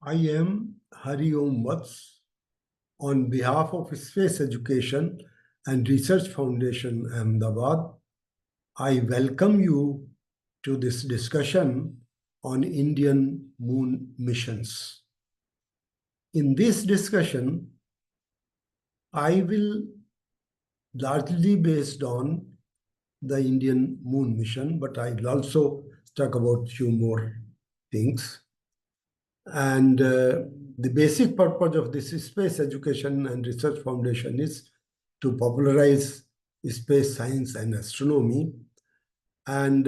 I am Hari Om Vats on behalf of Space Education and Research Foundation, Ahmedabad. I welcome you to this discussion on Indian moon missions. In this discussion, I will largely based on the Indian moon mission, but I will also talk about few more things. And the basic purpose of this Space Education and Research Foundation is to popularize space science and astronomy. And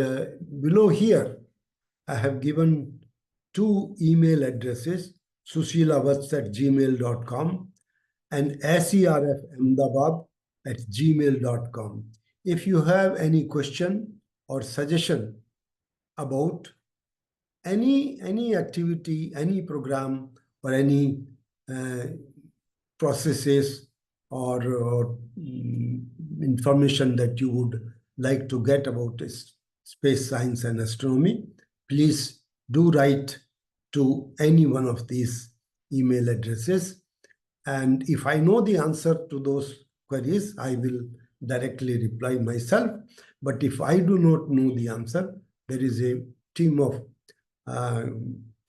below here, I have given two email addresses, sushilavats@gmail.com and serfahmedabad@gmail.com. If you have any question or suggestion about any activity, any program, or any processes or information that you would like to get about space science and astronomy, please do write to any one of these email addresses. And if I know the answer to those queries, I will directly reply myself. But if I do not know the answer, there is a team of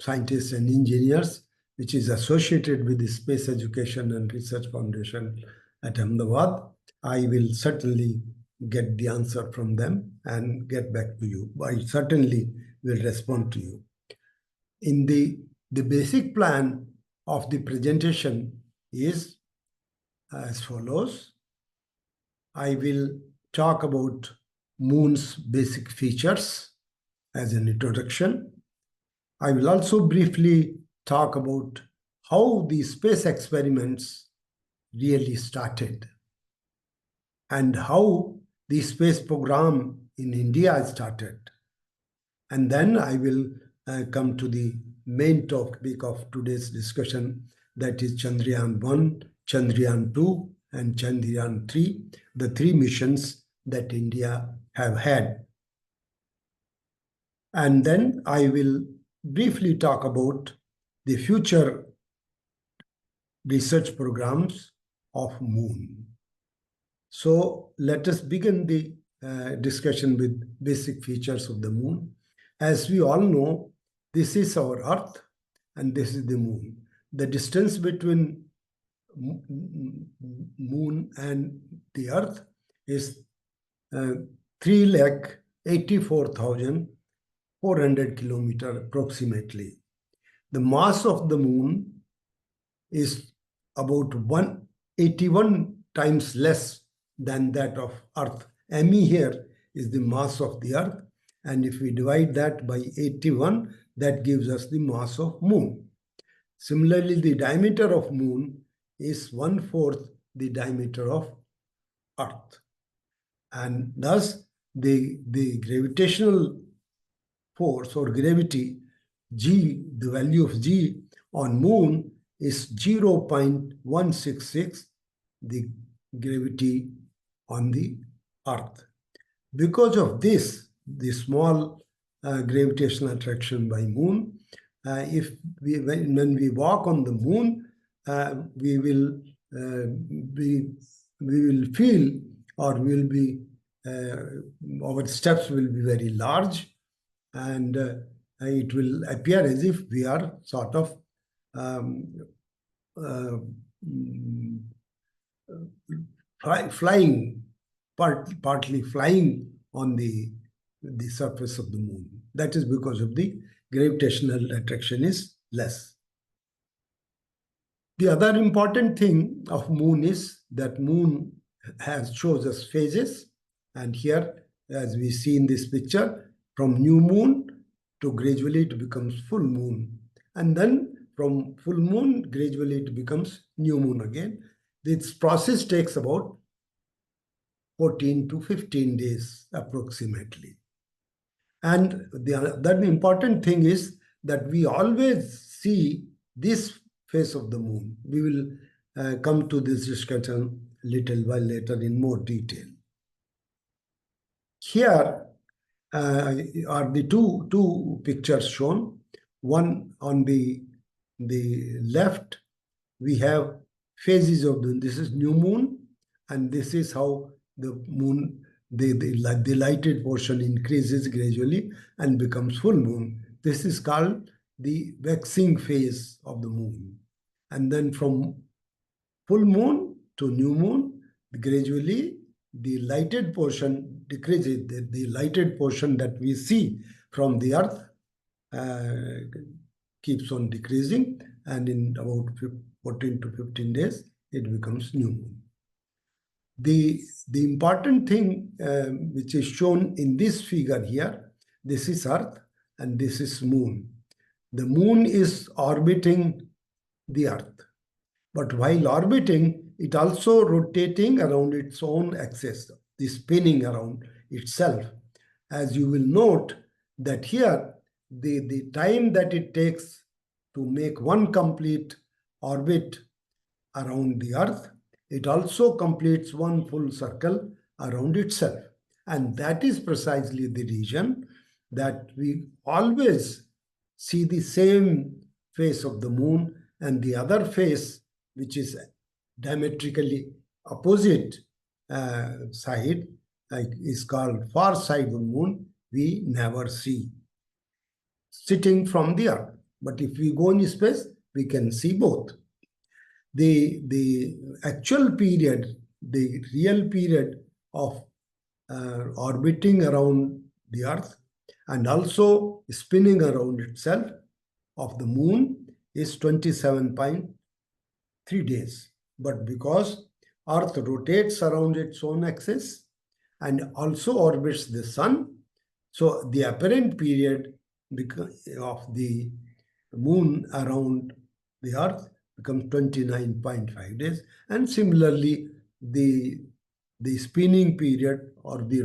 scientists and engineers which is associated with the Space Education and Research Foundation at Ahmedabad. I will certainly get the answer from them and get back to you. I certainly will respond to you. In the basic plan of the presentation is as follows. I will talk about moon's basic features as an introduction. I will also briefly talk about how the space experiments really started and how the space program in India started. And then I will come to the main topic of today's discussion, that is Chandrayaan 1, Chandrayaan 2, and Chandrayaan 3, the three missions that India have had. And then I will briefly talk about the future research programs of moon. So let us begin the discussion with basic features of the moon. As we all know, this is our Earth and this is the moon. The distance between moon and the Earth is 384,400 kilometers approximately. The mass of the moon is about 181 times less than that of Earth. ME here is the mass of the Earth, and if we divide that by 81, that gives us the mass of moon. Similarly, the diameter of moon is 1/4 the diameter of Earth. And thus, the gravitational force or gravity, G, the value of G on moon is 0.166, the gravity on the Earth. Because of this, the small gravitational attraction by moon, when we walk on the moon, we will feel, or will be our steps will be very large, and it will appear as if we are sort of flying, partly flying on the surface of the moon. That is because of the gravitational attraction is less. The other important thing of moon is that moon shows us phases, and here, as we see in this picture, from new moon to gradually it becomes full moon, and then from full moon gradually it becomes new moon again. This process takes about 14 to 15 days approximately. And the important thing is that we always see this face of the moon. We will come to this discussion a little while later in more detail. Here are the two pictures shown. One on the the left, we have phases of the moon. This is new moon, and this is how the moon, the lighted portion increases gradually and becomes full moon. This is called the waxing phase of the moon. And then from full moon to new moon, gradually the lighted portion decreases. The lighted portion that we see from the earth keeps on decreasing, and in about 14 to 15 days, it becomes new moon. The important thing which is shown in this figure here, this is Earth and this is moon. The moon is orbiting the Earth. But while orbiting, it also rotating around its own axis, the spinning around itself. As you will note that here, the time that it takes to make one complete orbit around the Earth, it also completes one full circle around itself. And that is precisely the reason that we always see the same face of the moon, and the other face, which is diametrically opposite side, is called far side of the moon, we never see sitting from the Earth. But if we go in space, we can see both. The actual period, the real period of orbiting around the Earth and also spinning around itself of the moon is 27.3 days. But because Earth rotates around its own axis and also orbits the sun, so the apparent period of the moon around the Earth becomes 29.5 days. And similarly, the spinning period or the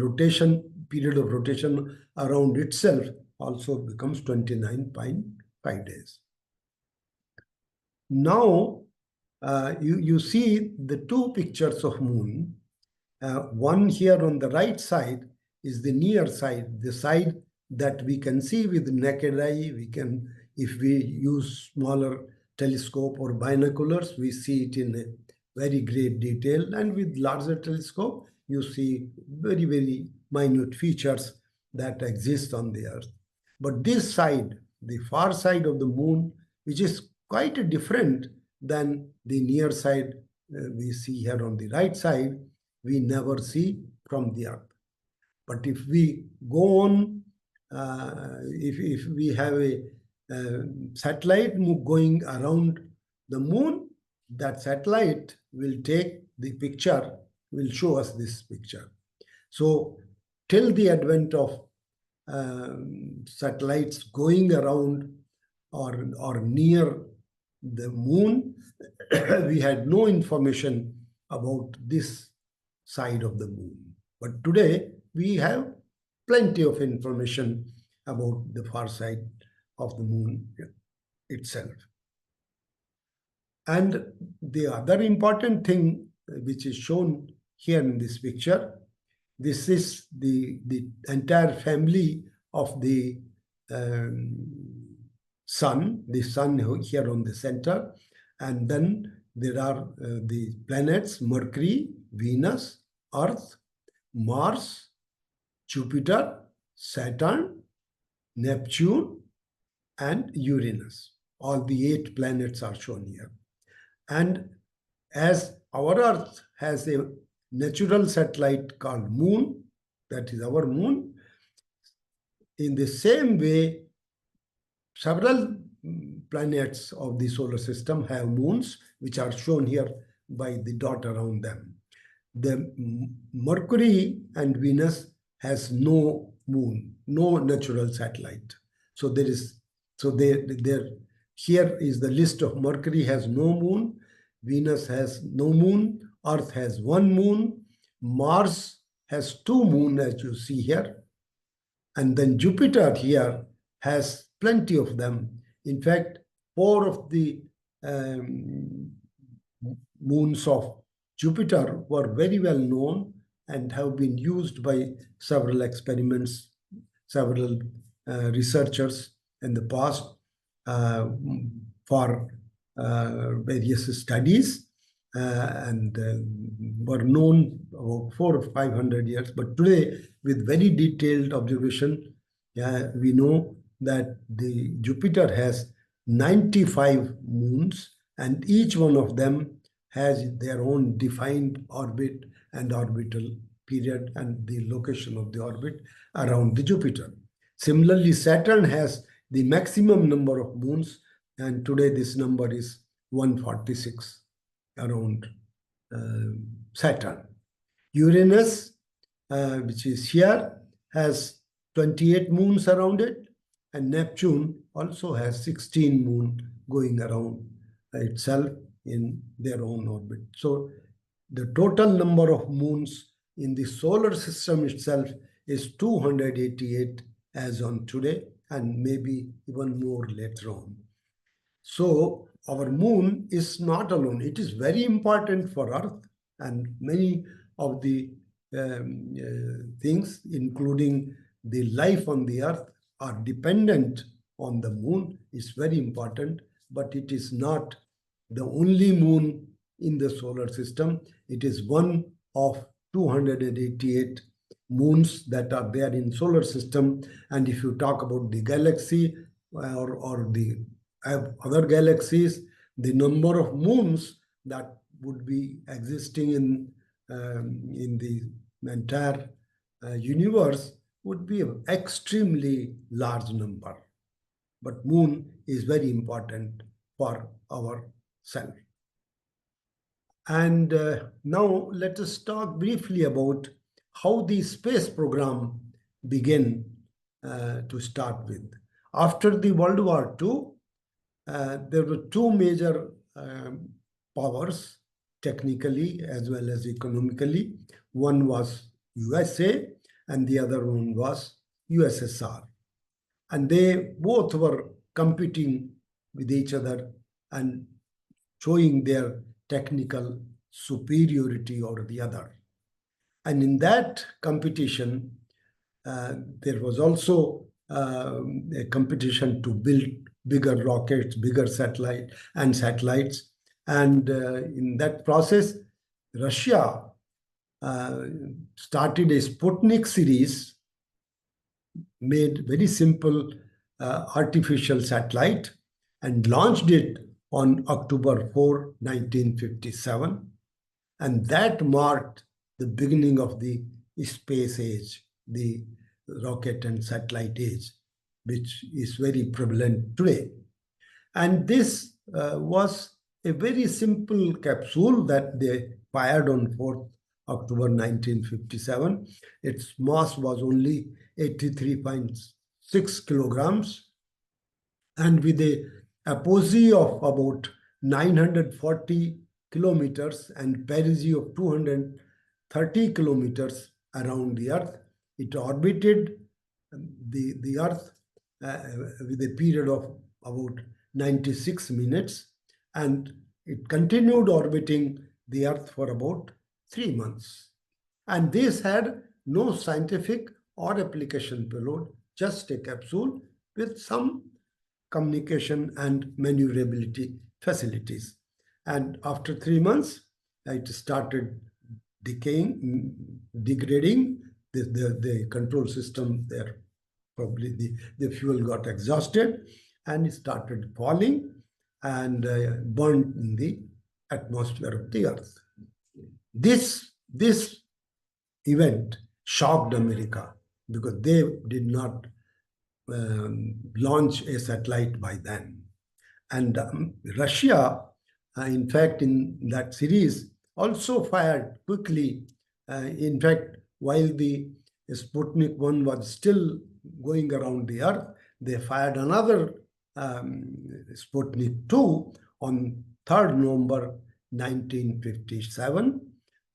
period of rotation around itself also becomes 29.5 days. Now, you see the two pictures of moon. One here on the right side is the near side, the side that we can see with the naked eye. We can, if we use smaller telescope or binoculars, we see it in a very great detail. And with larger telescope, you see very, very minute features that exist on the Earth. But this side, the far side of the moon, which is quite different than the near side we see here on the right side, we never see from the Earth. But if we go on, if we have a satellite going around the moon, that satellite will take the picture, will show us this picture. So till the advent of satellites going around or near the moon, we had no information about this side of the moon. But today we have plenty of information about the far side of the moon itself. And the other important thing which is shown here in this picture, this is the entire family of the sun here on the center. And then there are the planets, Mercury, Venus, Earth, Mars, Jupiter, Saturn, Neptune, and Uranus. All the 8 planets are shown here. And as our Earth has a natural satellite called Moon, that is our moon, in the same way, several planets of the solar system have moons, which are shown here by the dot around them. The Mercury and Venus has no moon, no natural satellite. So there is, here is the list of Mercury has no moon, Venus has no moon, Earth has 1 moon, Mars has 2 moons, as you see here, and then Jupiter here has plenty of them. In fact, 4 of the moons of Jupiter were very well known and have been used by several experiments, several researchers in the past. for various studies and were known about 400 or 500 years. But today, with very detailed observation, we know that the Jupiter has 95 moons, and each one of them has their own defined orbit and orbital period and the location of the orbit around the Jupiter. Similarly, Saturn has the maximum number of moons, and today this number is 146 around Saturn. Uranus, which is here, has 28 moons around it, and Neptune also has 16 moons going around itself in their own orbit. So the total number of moons in the solar system itself is 288 as on today, and maybe even more later on. So our moon is not alone. It is very important for Earth, and many of the things, including the life on the Earth, are dependent on the moon. It's very important, but it is not the only moon in the solar system. It is one of 288 moons that are there in solar system. And if you talk about the galaxy or the other galaxies, the number of moons that would be existing in the entire universe would be an extremely large number. But moon is very important for our self. And now let us talk briefly about how the space program began to start with. After the World War II, there were two major powers, technically as well as economically. One was USA and the other one was USSR. And they both were competing with each other and showing their technical superiority over the other. And in that competition, there was also a competition to build bigger rockets, bigger satellites. And in that process, Russia started a Sputnik series, made very simple artificial satellite, and launched it on October 4, 1957. And that marked the beginning of the space age, the rocket and satellite age, which is very prevalent today. And this was a very simple capsule that they fired on 4th October 1957. Its mass was only 83.6 kilograms, and with a apogee of about 940 kilometers and perigee of 230 kilometers around the Earth, it orbited the Earth with a period of about 96 minutes, and it continued orbiting the Earth for about 3 months. And this had no scientific or application payload, just a capsule with some communication and maneuverability facilities. And after 3 months, it started degrading. The control system there, probably the fuel got exhausted, and it started falling and burned in the atmosphere of the Earth. This event shocked America because they did not launch a satellite by then. And Russia, in fact, in that series, also fired quickly. In fact, while the Sputnik 1 was still going around the Earth, they fired another Sputnik 2 on 3rd November 1957.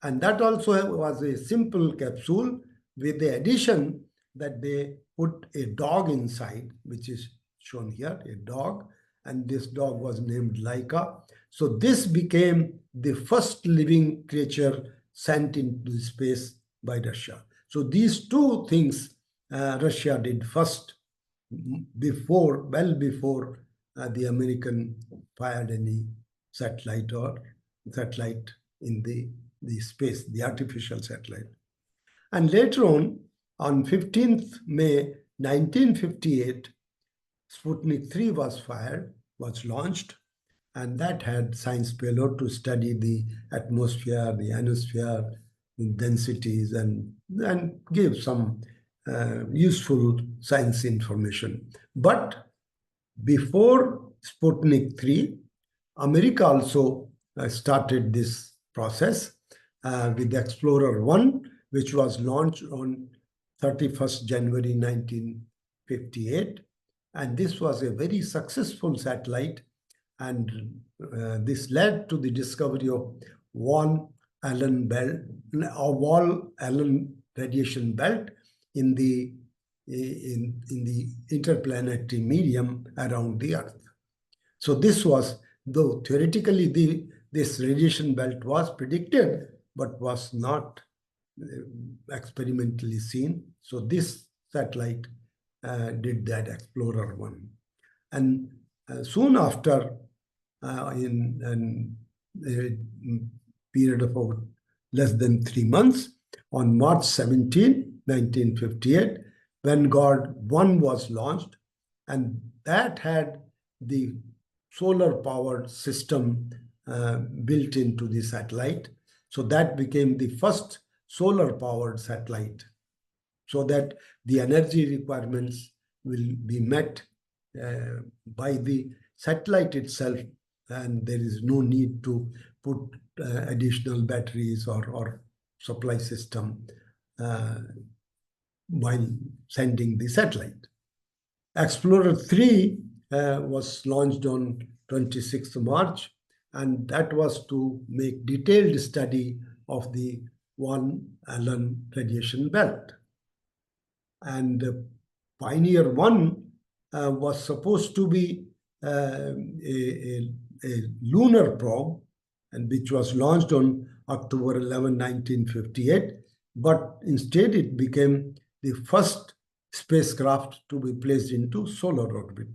And that also was a simple capsule with the addition that they put a dog inside, which is shown here, a dog, and this dog was named Laika. So this became the first living creature sent into space by Russia. So these two things Russia did first, well before the American fired any satellite in the space, the artificial satellite. And later on 15th May 1958, Sputnik 3 was launched, and that had science payload to study the atmosphere, the ionosphere, densities, and give some useful science information. But before Sputnik 3, America also started this process with Explorer 1, which was launched on 31st January 1958. And this was a very successful satellite. And this led to the discovery of Van Allen belt, or Wall Allen radiation belt in the interplanetary medium around the Earth. So this was, though theoretically this radiation belt was predicted, but was not experimentally seen. So this satellite did that, Explorer 1. And soon after, in a period of about less than 3 months, on March 17, 1958, Vanguard 1 was launched, and that had the solar-powered system built into the satellite. So that became the first solar-powered satellite, so that the energy requirements will be met by the satellite itself, and there is no need to put additional batteries or supply system while sending the satellite. Explorer 3 was launched on 26th March, and that was to make detailed study of the Van Allen radiation belt. And Pioneer 1 was supposed to be a lunar probe, and which was launched on October 11, 1958, but instead it became the first spacecraft to be placed into solar orbit.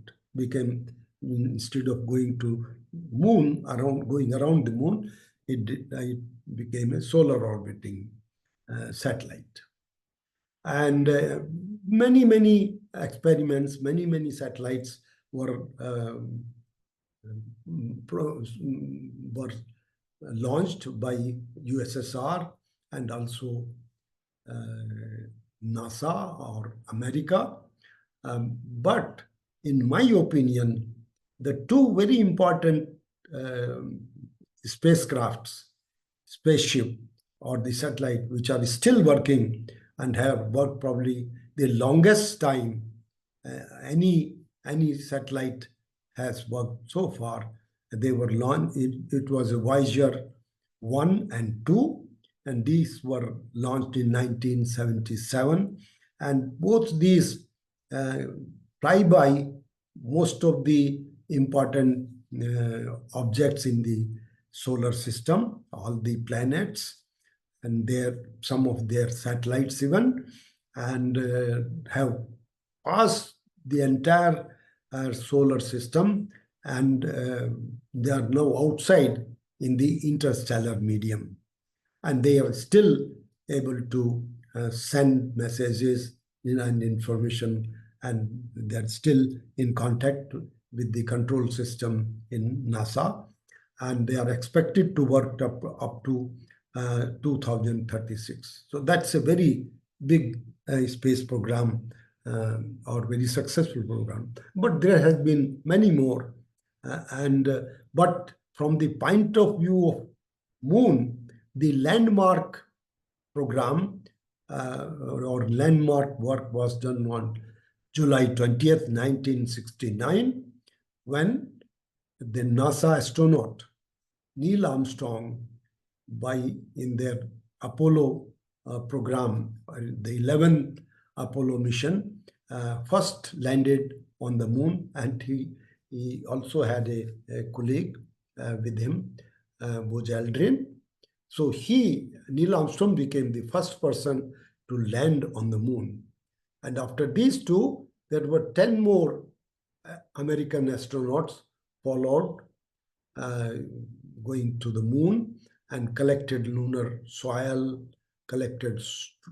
Instead of going to moon, going around the moon, it became a solar orbiting satellite. And many experiments, many satellites were launched by USSR and also NASA or America. But in my opinion, the two very important spacecrafts, spaceship or the satellite, which are still working and have worked probably the longest time any satellite has worked so far. They were launched. It was a Voyager 1 and 2, and these were launched in 1977. And both these fly by most of the important objects in the solar system, all the planets, and some of their satellites even, and have passed the entire solar system, and they are now outside in the interstellar medium. And they are still able to send messages and information, and they're still in contact with the control system in NASA. And they are expected to work up to 2036. So that's a very big space program, or very successful program. But there has been many more. But from the point of view of moon, the landmark program or landmark work was done on July 20th, 1969, when the NASA astronaut Neil Armstrong, in their Apollo program, the 11th Apollo mission, first landed on the moon, and he also had a colleague with him, Buzz Aldrin. So Neil Armstrong, became the first person to land on the moon. And after these two, there were 10 more American astronauts followed going to the moon and collected lunar soil, collected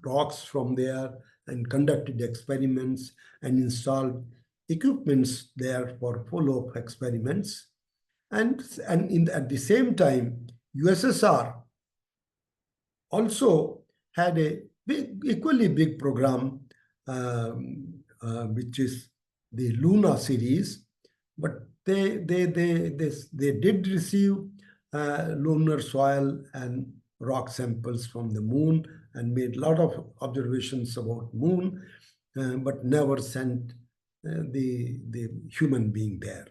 rocks from there, and conducted experiments and installed equipments there for follow-up experiments. At the same time, USSR also had a equally big program, which is the Luna series, but they did receive lunar soil and rock samples from the moon and made a lot of observations about moon, but never sent the human being there.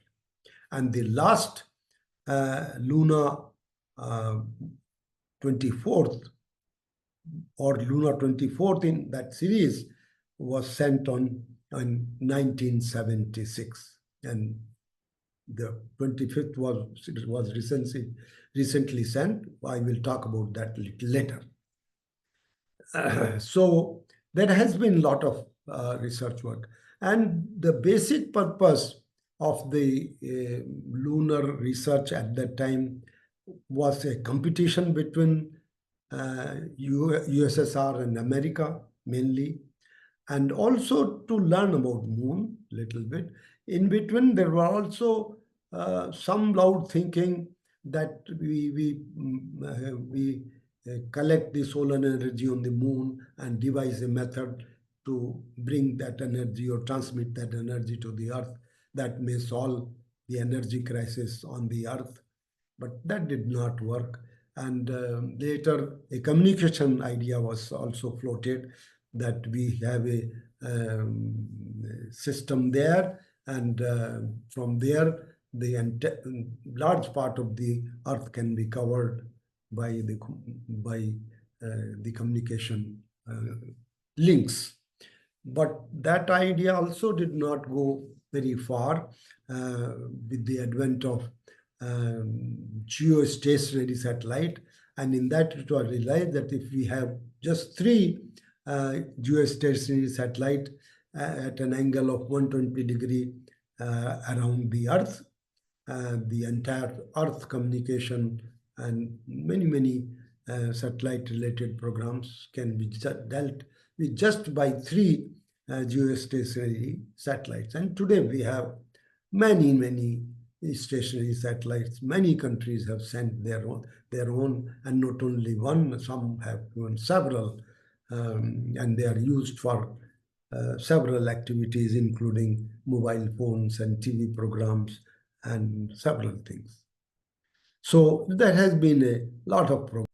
And the last Luna 24th or Luna 24th in that series was sent on in 1976, and the 25th was recently sent. I will talk about that a little later. So there has been a lot of research work, and the basic purpose of the lunar research at that time was a competition between USSR and America mainly, and also to learn about moon a little bit. In between, there were also some loud thinking that we collect the solar energy on the moon and devise a method to bring that energy or transmit that energy to the earth that may solve the energy crisis on the earth. But that did not work. And later, a communication idea was also floated that we have a system there, and from there, the large part of the earth can be covered by the communication links. But that idea also did not go very far with the advent of geostationary satellite. And in that, it was realized that if we have just three geostationary satellite at an angle of 120 degree around the Earth, the entire Earth communication and many satellite-related programs can be dealt with just by three geostationary satellites. And today we have many stationary satellites. Many countries have sent their own, and not only one, some have even several, and they are used for several activities, including mobile phones and TV programs and several things. So there has been a lot of progress.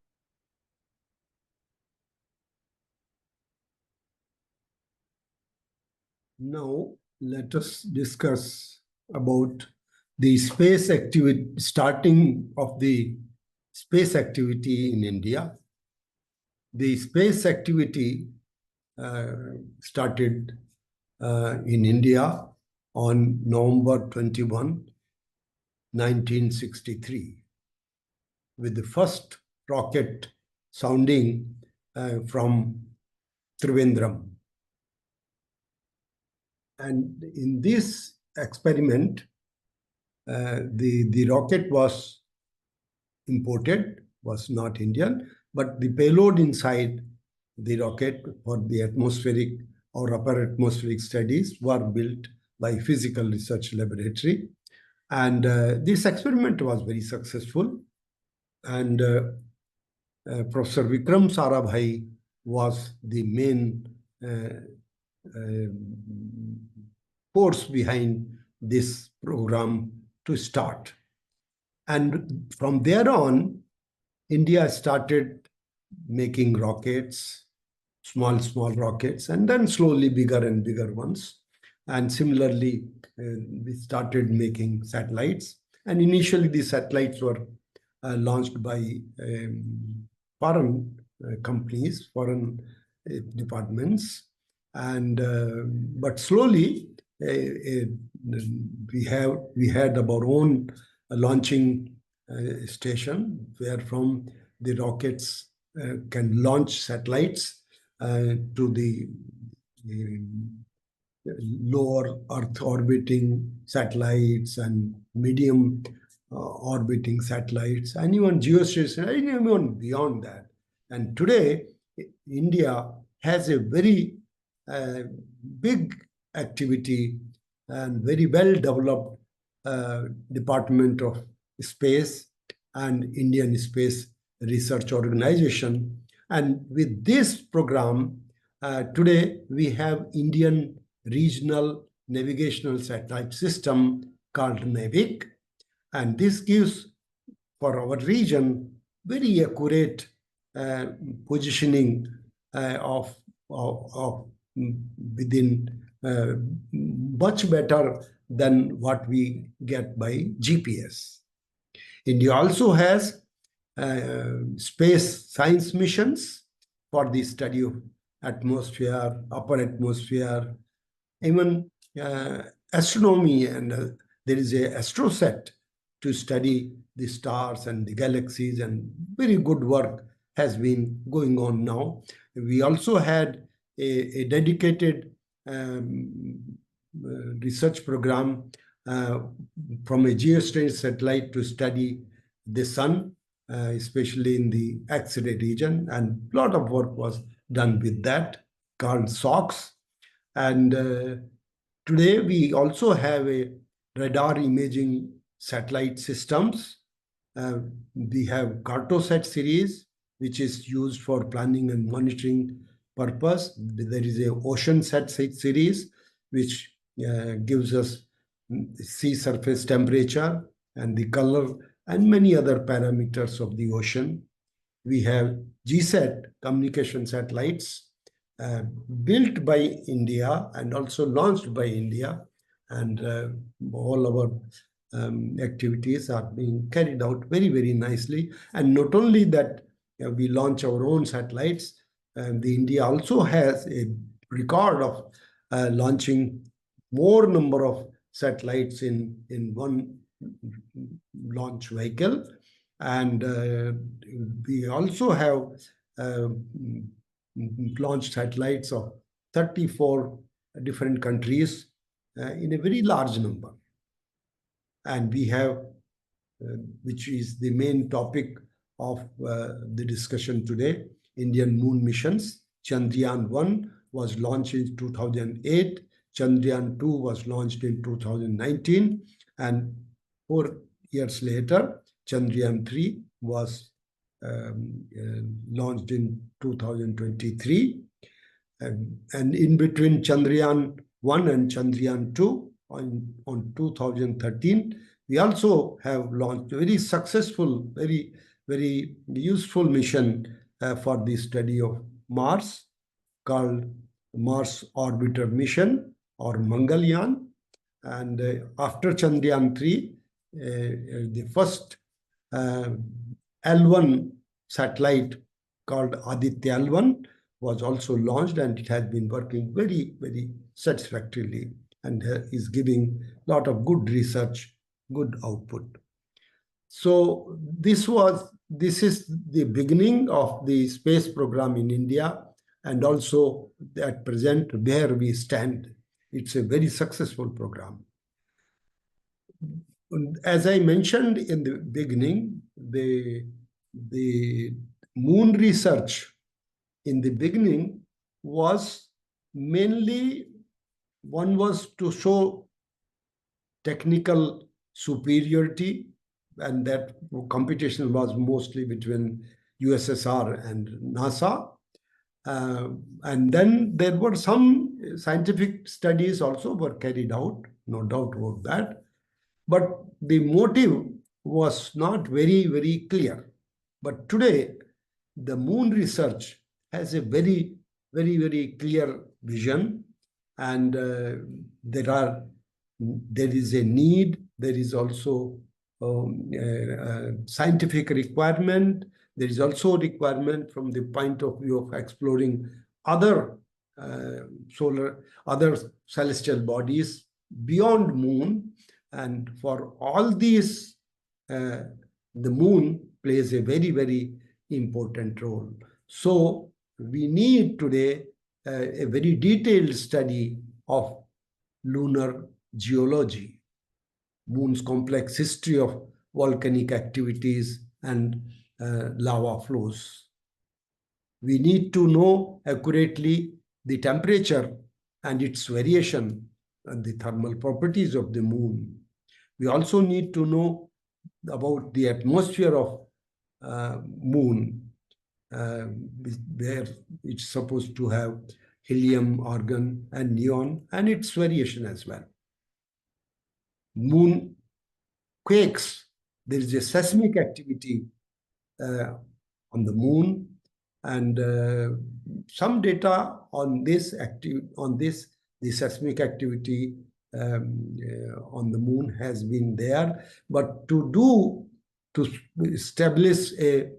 Now let us discuss about the space activity, starting of the space activity in India. The space activity started in India on November 21, 1963, with the first rocket sounding from Trivandrum. And in this experiment, the rocket was imported, was not Indian, but the payload inside the rocket for the atmospheric or upper atmospheric studies were built by Physical Research Laboratory. And this experiment was very successful. And Professor Vikram Sarabhai was the main force behind this program to start. And from there on, India started making rockets, small rockets, and then slowly bigger and bigger ones. And similarly, we started making satellites. And initially, these satellites were launched by foreign companies, foreign departments. And but slowly, we had our own launching station where from the rockets can launch satellites to the lower Earth orbiting satellites and medium orbiting satellites, and even geostationary, and even beyond that. And today, India has a very big activity and very well developed Department of Space and Indian Space Research Organization. And with this program, today we have Indian Regional Navigational Satellite System called NAVIC, and this gives for our region very accurate uh, positioning of within much better than what we get by GPS. India also has space science missions for the study of atmosphere, upper atmosphere, even astronomy, and there is a astroset to study the stars and the galaxies, and very good work has been going on now. We also had a dedicated research program from a geostationary satellite to study the sun, especially in the X-ray region, and a lot of work was done with that, called SOX. And today we also have a radar imaging satellite systems. We have Cartosat series, which is used for planning and monitoring purpose. There is a OceanSat series, which gives us sea surface temperature and the color and many other parameters of the ocean. We have GSAT communication satellites built by India and also launched by India, and all our activities are being carried out very, very nicely. And not only that, we launch our own satellites, the India also has a record of launching more number of satellites in one launch vehicle. And we also have launched satellites of 34 different countries in a very large number. And we have, which is the main topic of the discussion today, Indian moon missions. Chandrayaan 1 was launched in 2008. Chandrayaan 2 was launched in 2019. And 4 years later, Chandrayaan 3 was launched in 2023. And in between Chandrayaan 1 and Chandrayaan 2 on 2013, we also have launched a very successful, very, very useful mission for the study of Mars, called Mars Orbiter Mission, or Mangalyaan. And after Chandrayaan 3, the first L1 satellite called Aditya L1 was also launched, and it has been working very, very satisfactorily and is giving a lot of good research, good output. So this is the beginning of the space program in India, and also at present where we stand. It's a very successful program. As I mentioned in the beginning, the moon research in the beginning was mainly, one was to show technical superiority, and that competition was mostly between USSR and NASA. And then there were some scientific studies also were carried out, no doubt about that. But the motive was not very, very clear. But today, the moon research has a very, very, very clear vision, and there is a need. There is also scientific requirement. There is also a requirement from the point of view of exploring other other celestial bodies beyond moon. And for all these, the moon plays a very, very important role. So we need today a very detailed study of lunar geology, moon's complex history of volcanic activities and lava flows. We need to know accurately the temperature and its variation and the thermal properties of the moon. We also need to know about the atmosphere of moon, where it's supposed to have helium, argon, and neon, and its variation as well. Moon quakes. There is a seismic activity on the moon, and some data on this the seismic activity on the moon has been there, but to establish a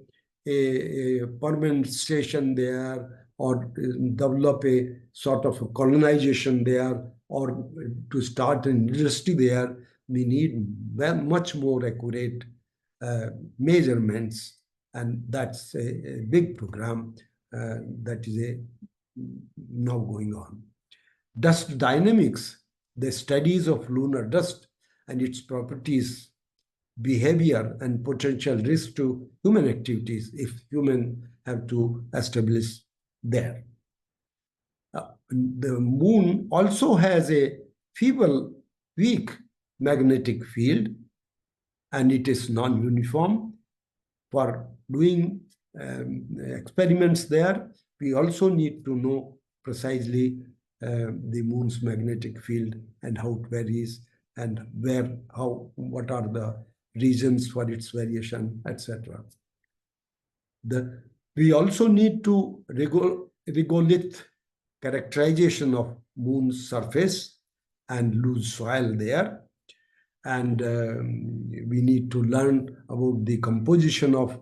permanent station there, or develop a sort of a colonization there, or to start an industry there, we need much more accurate measurements, and that's a big program that is now going on. Dust dynamics, the studies of lunar dust and its properties, behavior, and potential risk to human activities if humans have to establish there. The moon also has a feeble, weak magnetic field, and it is non-uniform. For doing experiments there, we also need to know precisely the moon's magnetic field and how it varies, and what are the reasons for its variation, etc. We also need to regolith characterization of moon's surface and loose soil there. And we need to learn about the composition of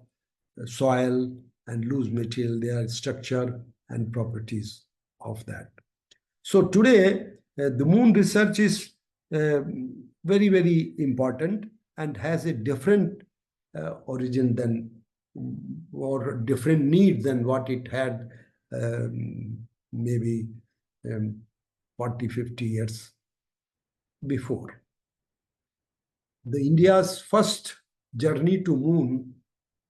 soil and loose material, their structure and properties of that. So today, the moon research is very, very important and has a different origin than, or different need than what it had maybe 40, 50 years before. The India's first journey to moon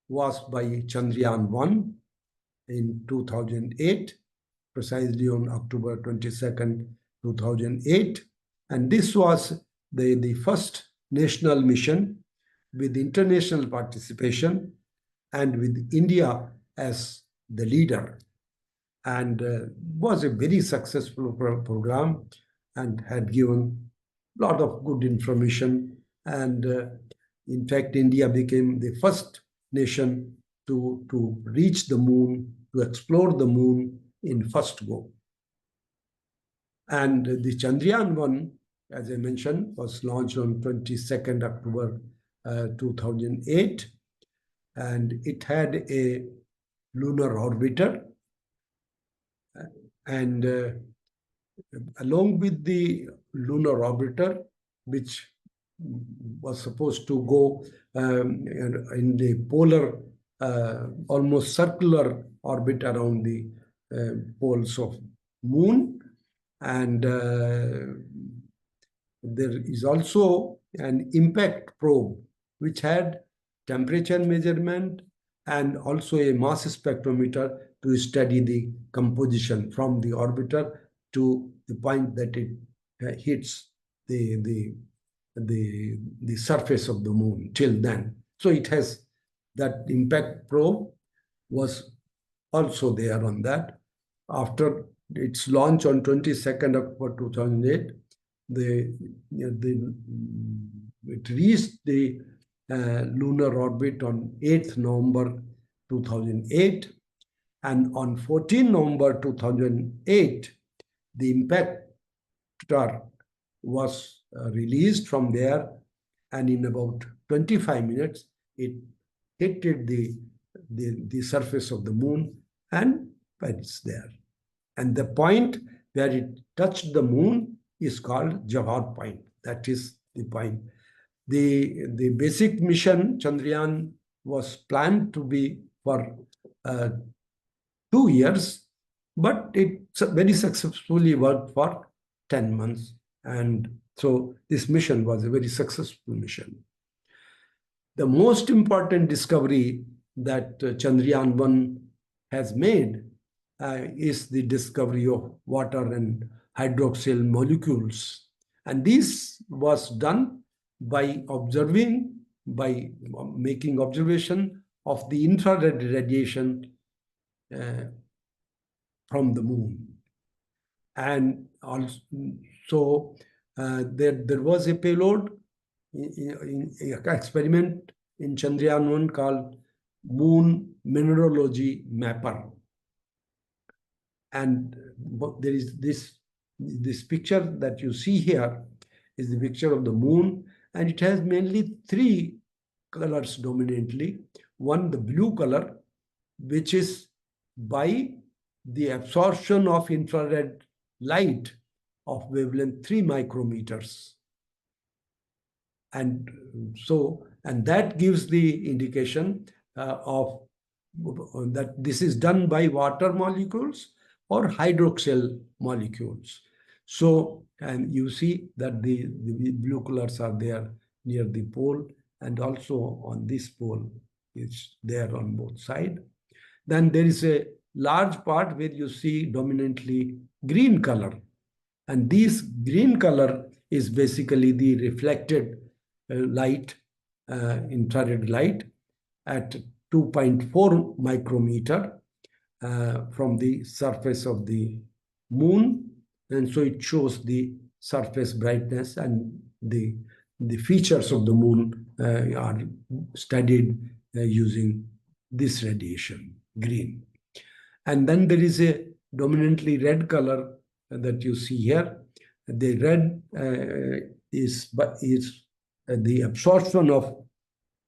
was by Chandrayaan 1 in 2008, precisely on October 22nd, 2008. And this was the first national mission with international participation and with India as the leader. And was a very successful program and had given a lot of good information. And in fact, India became the first nation to reach the moon, to explore the moon in first go. And the Chandrayaan 1, as I mentioned, was launched on 22nd October 2008. And it had a lunar orbiter. And along with the lunar orbiter, which was supposed to go in the polar, almost circular orbit around the poles of moon. And there is also an impact probe, which had temperature measurement and also a mass spectrometer to study the composition from the orbiter to the point that it hits the surface of the moon till then. So it has that impact probe was also there on that. After its launch on 22nd October 2008, it reached the lunar orbit on 8th November 2008. And on 14 November 2008, the impactor was released from there, and in about 25 minutes, it hit the surface of the moon, and it's there. And the point where it touched the moon is called Jawhar Point. That is the point. The basic mission, Chandrayaan, was planned to be for 2 years, but it very successfully worked for 10 months. And so this mission was a very successful mission. The most important discovery that Chandrayaan-1 has made is the discovery of water and hydroxyl molecules. And this was done by making observation of the infrared radiation from the moon. And also, there was a payload in experiment in Chandrayaan-1 called Moon Mineralogy Mapper. And there is this picture that you see here is the picture of the moon, and it has mainly three colors dominantly. One, the blue color, which is by the absorption of infrared light of wavelength 3 micrometers. And that gives the indication of that this is done by water molecules or hydroxyl molecules. So, and you see that the blue colors are there near the pole, and also on this pole, it's there on both sides. Then there is a large part where you see dominantly green color. And this green color is basically the reflected light, infrared light at 2.4 micrometer from the surface of the moon. And so it shows the surface brightness, and the features of the moon are studied using this radiation, green. And then there is a dominantly red color that you see here. The red is the absorption of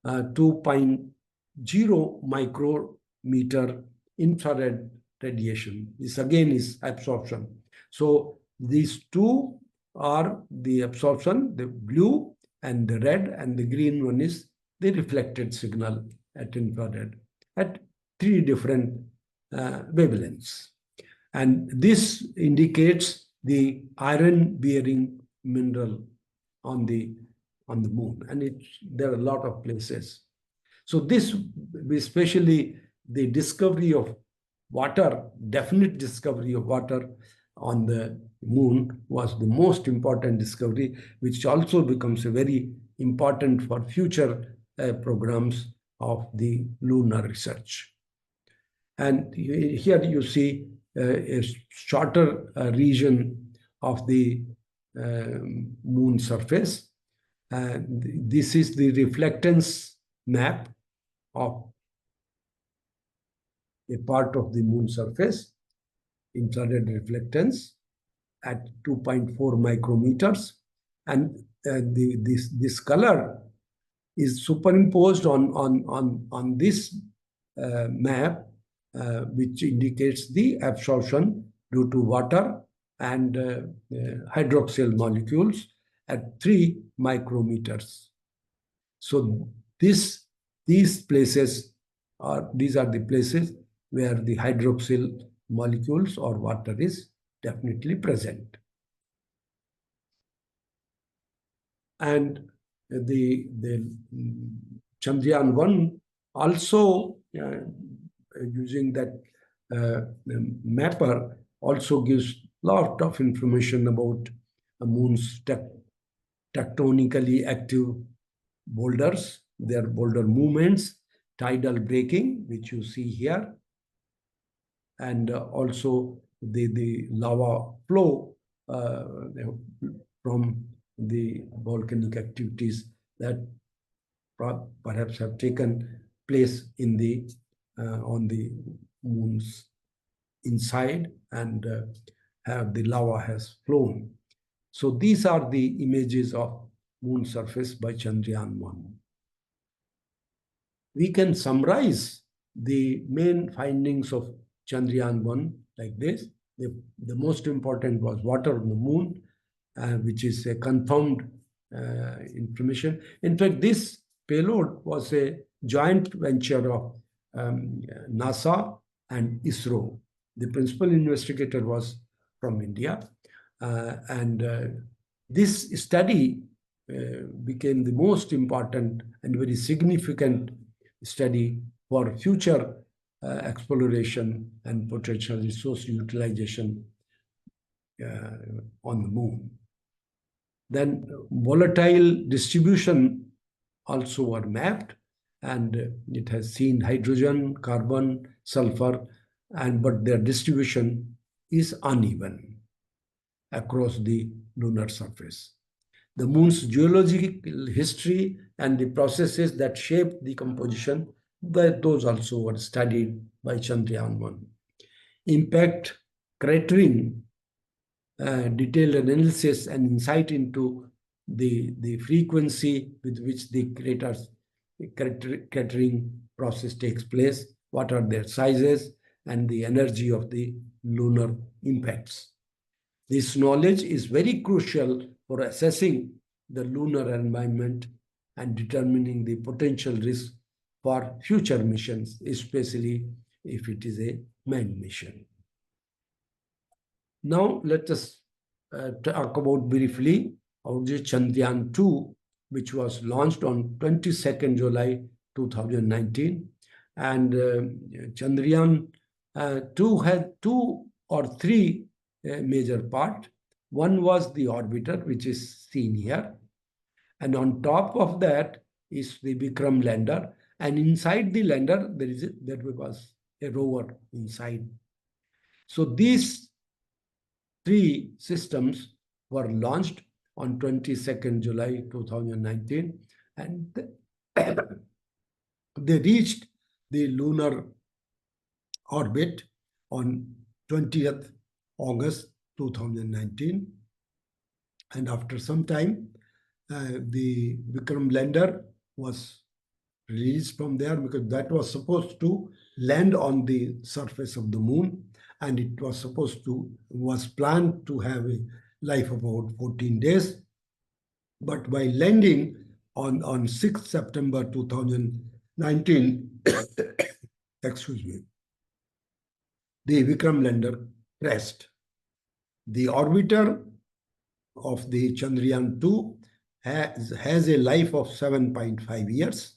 2.0 micrometer infrared radiation. This again is absorption. So these two are the absorption, the blue and the red, and the green one is the reflected signal at infrared at three different wavelengths. And this indicates the iron-bearing mineral on the moon, and there are a lot of places. So this, especially the discovery of water, definite discovery of water on the moon, was the most important discovery, which also becomes a very important for future programs of the lunar research. And here you see a shorter region of the moon surface. This is the reflectance map of a part of the moon surface, infrared reflectance at 2.4 micrometers. And this color is superimposed on this map, which indicates the absorption due to water and hydroxyl molecules at 3 micrometers. So these places these are the places where the hydroxyl molecules or water is definitely present. And the Chandrayaan-1 also using that mapper also gives a lot of information about the moon's tectonically active boulders, their boulder movements, tidal breaking, which you see here, and also the lava flow from the volcanic activities that perhaps have taken place in the on the moon's inside, and have the lava has flown. So these are the images of moon surface by Chandrayaan-1. We can summarize the main findings of Chandrayaan-1 like this. The most important was water on the moon, which is a confirmed information. In fact, this payload was a joint venture of NASA and ISRO. The principal investigator was from India. And this study became the most important and very significant study for future exploration and potential resource utilization on the moon. Then volatile distribution also were mapped, and it has seen hydrogen, carbon, sulfur, but their distribution is uneven across the lunar surface. The moon's geological history and the processes that shape the composition, those also were studied by Chandrayaan-1. Impact cratering, detailed analysis and insight into the frequency with which the cratering process takes place, what are their sizes, and the energy of the lunar impacts. This knowledge is very crucial for assessing the lunar environment and determining the potential risk for future missions, especially if it is a manned mission. Now, let us talk about briefly about the Chandrayaan-2, which was launched on 22nd July 2019. And Chandrayaan-2 had 2 or 3 major parts. One was the orbiter, which is seen here. And on top of that is the Vikram lander. And inside the lander, there was a rover inside. So these 3 systems were launched on 22nd July 2019, and they reached the lunar orbit on 20th August 2019. And after some time, the Vikram lander was released from there, because that was supposed to land on the surface of the moon, and it was planned to have a life of about 14 days. But by landing on 6th September 2019, excuse me, the Vikram lander crashed. The orbiter of the Chandrayaan-2 has a life of 7.5 years,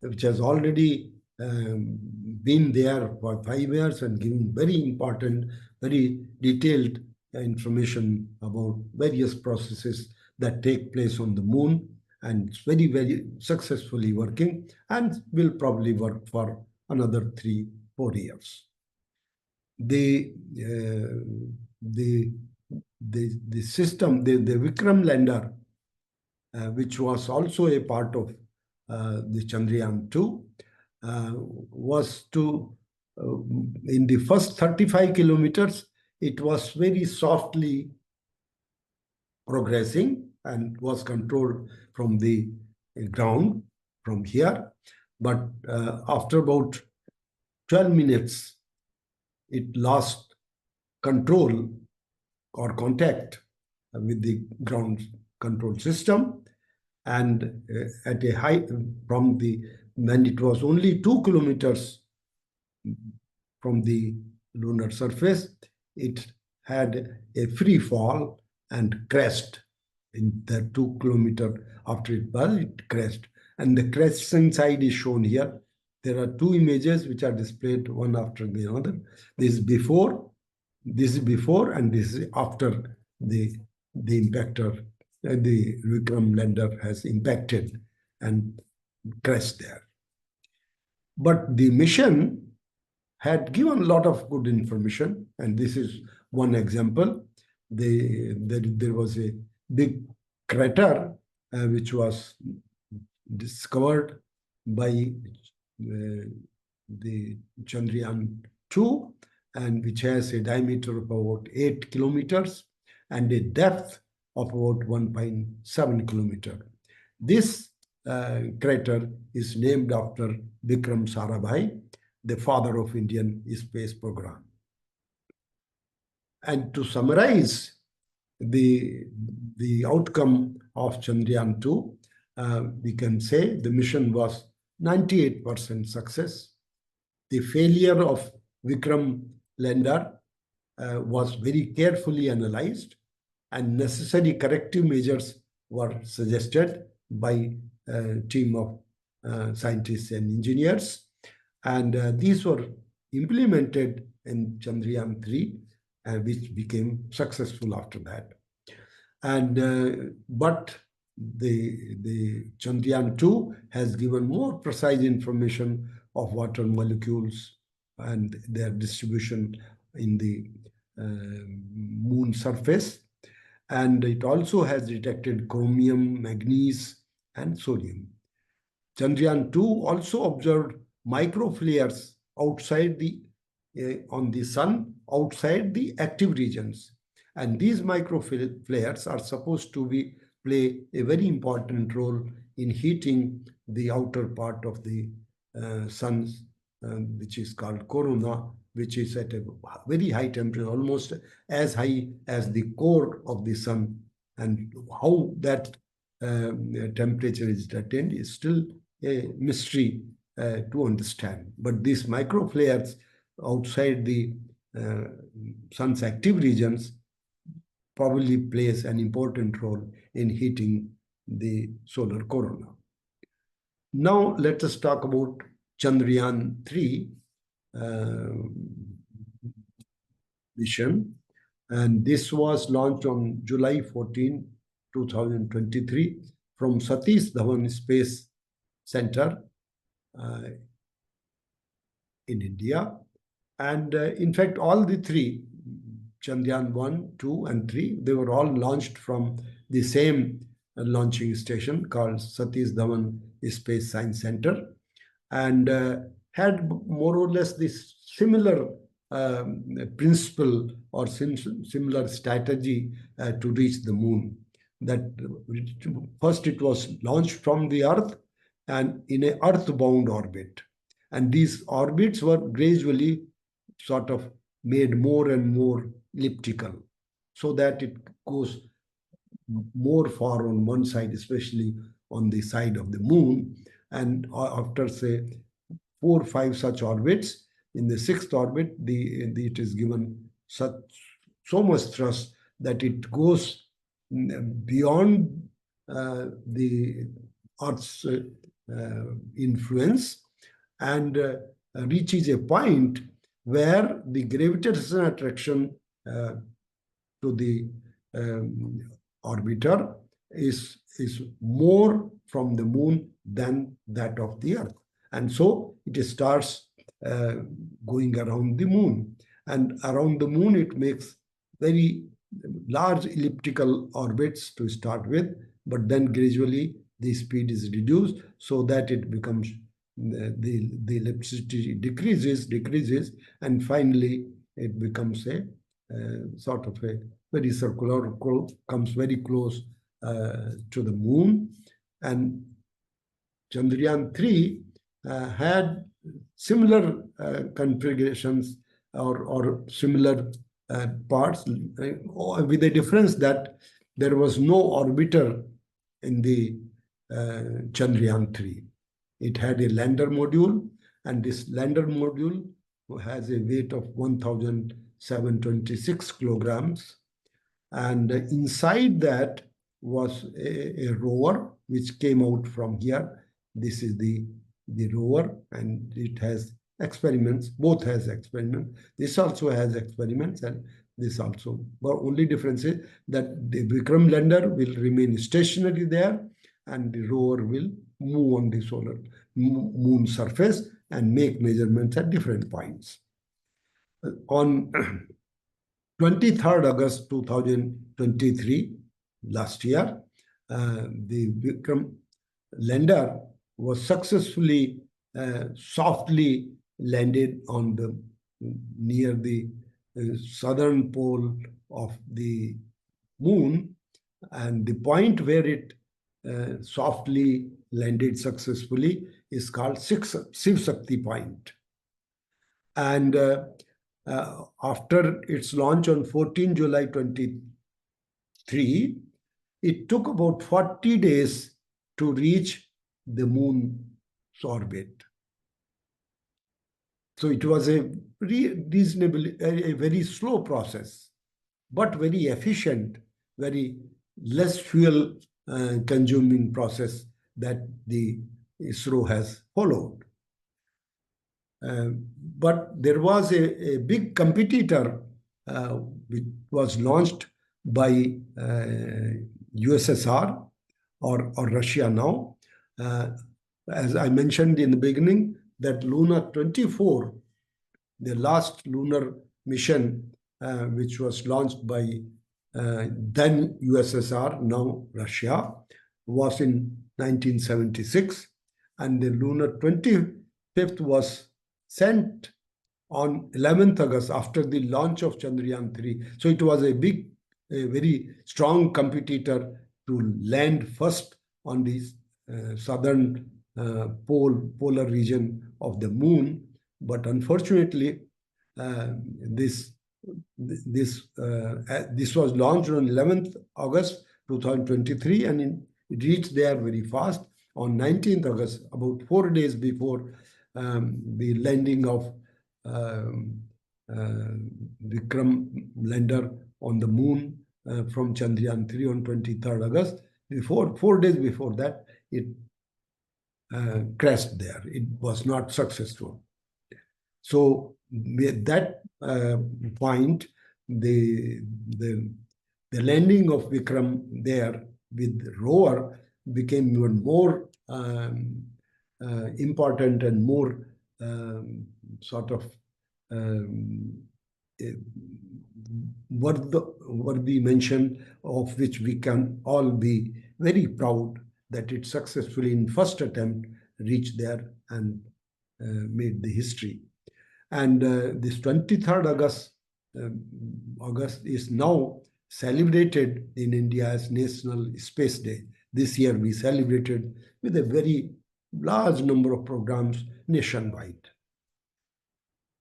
which has already been there for 5 years and giving very important, very detailed information about various processes that take place on the moon, and it's very, very successfully working, and will probably work for another 3-4 years. The system, the Vikram lander, which was also a part of the Chandrayaan-2, was to, in the first 35 kilometers, it was very softly progressing and was controlled from the ground from here. But after about 12 minutes, it lost control or contact with the ground control system. And at a height when it was only 2 kilometers from the lunar surface, it had a free fall and crashed. In the 2 kilometer after it crashed. And the crashing side is shown here. There are 2 images which are displayed one after the other. This is before, and this is after the impactor, the Vikram lander has impacted and crashed there. But the mission had given a lot of good information, and this is one example. There was a big crater which was discovered by the Chandrayaan-2, and which has a diameter of about 8 kilometers and a depth of about 1.7 kilometers. This crater is named after Vikram Sarabhai, the father of Indian space program. And to summarize the outcome of Chandrayaan-2, we can say the mission was 98% success. The failure of Vikram lander was very carefully analyzed, and necessary corrective measures were suggested by a team of scientists and engineers. And these were implemented in Chandrayaan 3, which became successful after that. And but the Chandrayaan 2 has given more precise information of water molecules and their distribution in the moon surface. And it also has detected chromium, manganese, and sodium. Chandrayaan 2 also observed microflares outside the on the sun, outside the active regions. And these microflares are supposed to play a very important role in heating the outer part of the sun, which is called corona, which is at a very high temperature, almost as high as the core of the sun. And how that temperature is attained is still a mystery to understand. But these microflares outside the sun's active regions probably plays an important role in heating the solar corona. Now let us talk about Chandrayaan 3 mission. And this was launched on July 14, 2023 from Satish Dhawan Space Center in India. And in fact, all the three, Chandrayaan 1, 2, and 3, they were all launched from the same launching station called Satish Dhawan Space Science Center, and had more or less this similar principle or similar strategy to reach the moon. That first it was launched from the Earth and in an Earth-bound orbit. And these orbits were gradually sort of made more and more elliptical so that it goes more far on one side, especially on the side of the moon. And after, say, 4 or 5 such orbits, in the 6th orbit, it is given so much thrust that it goes beyond the Earth's influence and reaches a point where the gravitational attraction to the orbiter is more from the moon than that of the Earth. And so it starts going around the moon. And around the moon, it makes very large elliptical orbits to start with, but then gradually the speed is reduced so that it becomes the ellipticity decreases, and finally it becomes a sort of a very circular, comes very close to the moon. And Chandrayaan 3 had similar configurations or similar parts, with the difference that there was no orbiter in the Chandrayaan 3. It had a lander module, and this lander module has a weight of 1,726 kilograms. And inside that was a rover which came out from here. This is the rover, and it has experiments. Both has experiments. This also has experiments, and this also. But only difference is that the Vikram lander will remain stationary there, and the rover will move on the solar moon surface and make measurements at different points. On 23rd August 2023, last year, the Vikram lander was successfully softly landed on near the southern pole of the moon, and the point where it softly landed successfully is called Shiv Shakti point. And after its launch on 14 July 23, it took about 40 days to reach the moon's orbit. So it was a reasonably, a very slow process, but very efficient, very less fuel consuming process that the ISRO has followed. But there was a big competitor which was launched by USSR or Russia now. As I mentioned in the beginning, that Lunar 24, the last lunar mission, which was launched by then USSR, now Russia, was in 1976. And the Lunar 25th was sent on 11th August after the launch of Chandrayaan 3. So it was a very strong competitor to land first on the southern polar region of the moon. But unfortunately, this was launched on 11th August 2023, and it reached there very fast on 19th August, about 4 days before the landing of Vikram lander on the moon from Chandrayaan 3 on 23rd August. 4 days before that, it crashed there. It was not successful. So at that point, the landing of Vikram there with rover became even more important and more sort of worthy mention, of which we can all be very proud that it successfully in first attempt reached there and made the history. And this 23rd August is now celebrated in India as National Space Day. This year we celebrated with a very large number of programs nationwide.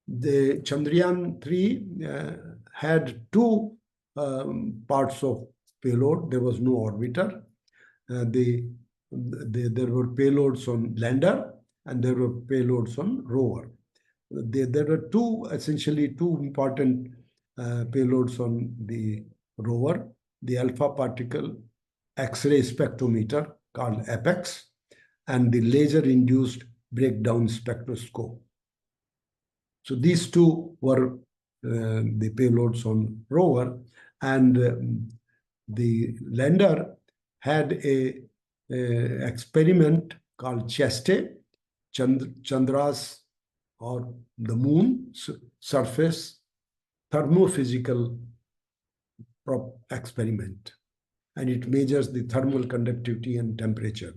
The Chandrayaan 3 had two parts of payload. There was no orbiter. There were payloads on lander and there were payloads on rover. There were essentially two important payloads on the rover: the alpha particle X-ray spectrometer called APEX and the laser-induced breakdown spectroscope. So these two were the payloads on rover, and the lander had a experiment called Chandra's or the moon's surface thermophysical experiment, and it measures the thermal conductivity and temperature.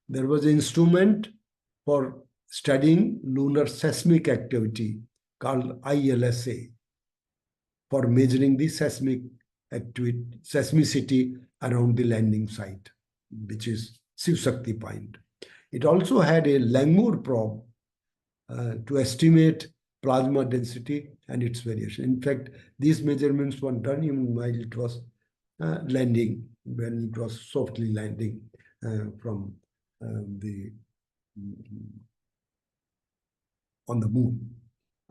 There was an instrument for studying lunar seismic activity called ILSA for measuring the seismicity around the landing site, which is Shiv Shakti Point. It also had a Langmuir probe to estimate plasma density and its variation. In fact, these measurements were done even while it was landing, when it was softly landing on the moon.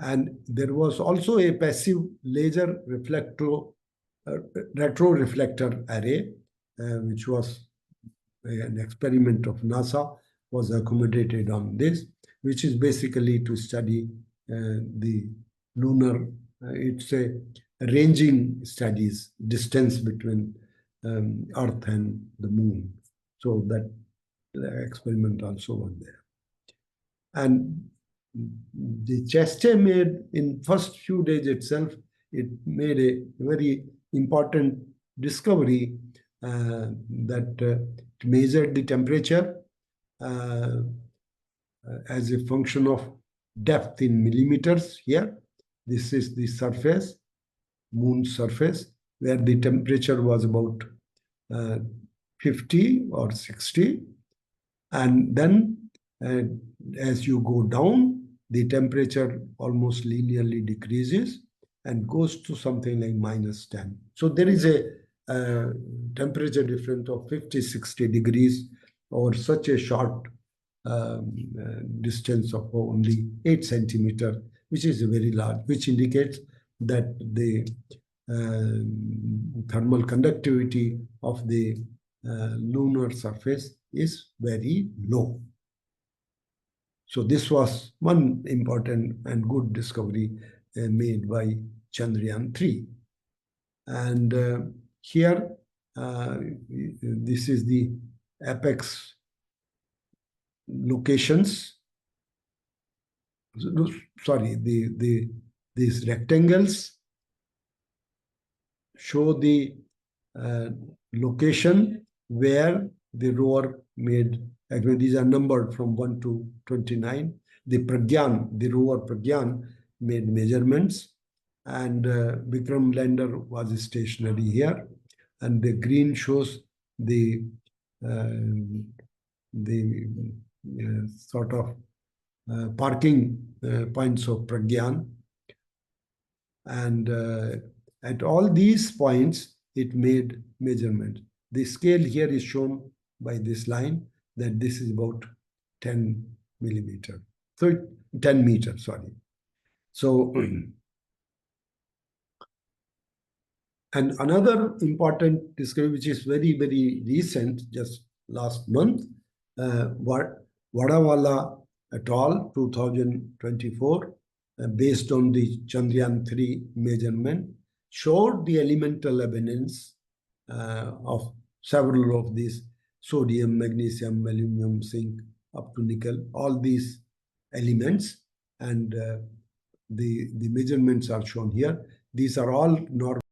And there was also a passive laser retroreflector array, which was an experiment of NASA, was accommodated on this, which is basically to study the lunar, it's a ranging studies, distance between Earth and the moon. So that experiment also was there. And the Cheste made, in first few days itself, it made a very important discovery that it measured the temperature as a function of depth in millimeters here. This is the surface, moon surface, where the temperature was about 50 or 60. And then as you go down, the temperature almost linearly decreases and goes to something like -10. So there is a temperature difference of 50, 60 degrees over such a short distance of only 8 centimeters, which is very large, which indicates that the thermal conductivity of the lunar surface is very low. So this was one important and good discovery made by Chandrayaan 3. And here, this is the apex locations. Sorry, these rectangles show the location where the rover made. Actually, these are numbered from 1 to 29. The rover Pragyan made measurements, and Vikram lander was stationary here. And the green shows the sort of parking points of Pragyan. And at all these points, it made measurement. The scale here is shown by this line, that this is about 10 millimeter. So 10 meters, sorry. So, and another important discovery, which is very, very recent, just last month, Vadawala et al., 2024, based on the Chandrayaan 3 measurement, showed the elemental evidence of several of these: sodium, magnesium, aluminum, zinc, up to nickel, all these elements. And the measurements are shown here. These are all normal